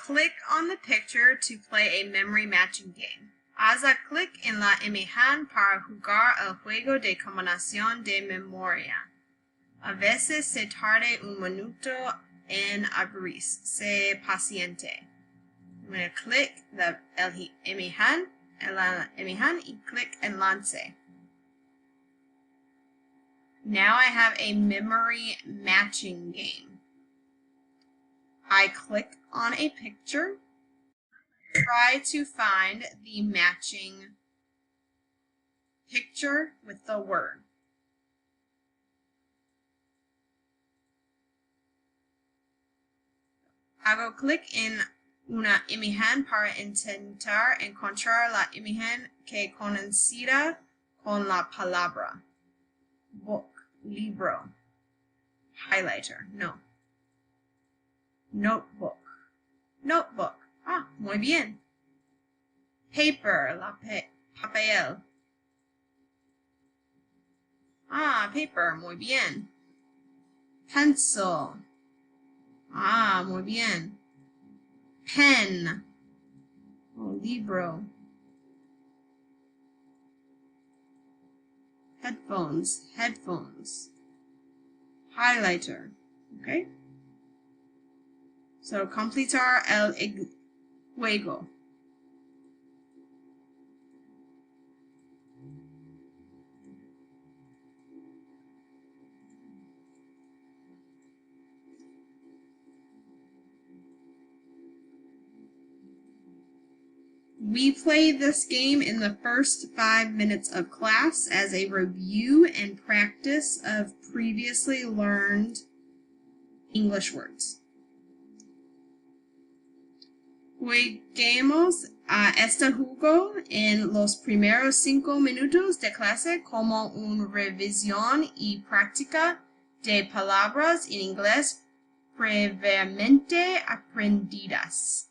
click on the picture to play a memory matching game. Haz clic en la imagen para jugar el juego de combinación de memoria. A veces se tarda un minuto en abrir. Sé paciente. I'm going to click la imagen y click en lance. Now I have a memory matching game. I click on a picture, try to find the matching picture with the word. Hago clic en una imagen para intentar encontrar la imagen que coincida con la palabra. Book, libro, highlighter, no. Notebook, notebook, muy bien. Paper, papel. Paper, muy bien. Pencil, muy bien. Pen, libro. Headphones. Highlighter, okay? So, completar el juego. We play this game in the first 5 minutes of class as a review and practice of previously learned English words. Juguemos a este juego en los primeros 5 minutos de clase como una revisión y práctica de palabras en inglés previamente aprendidas.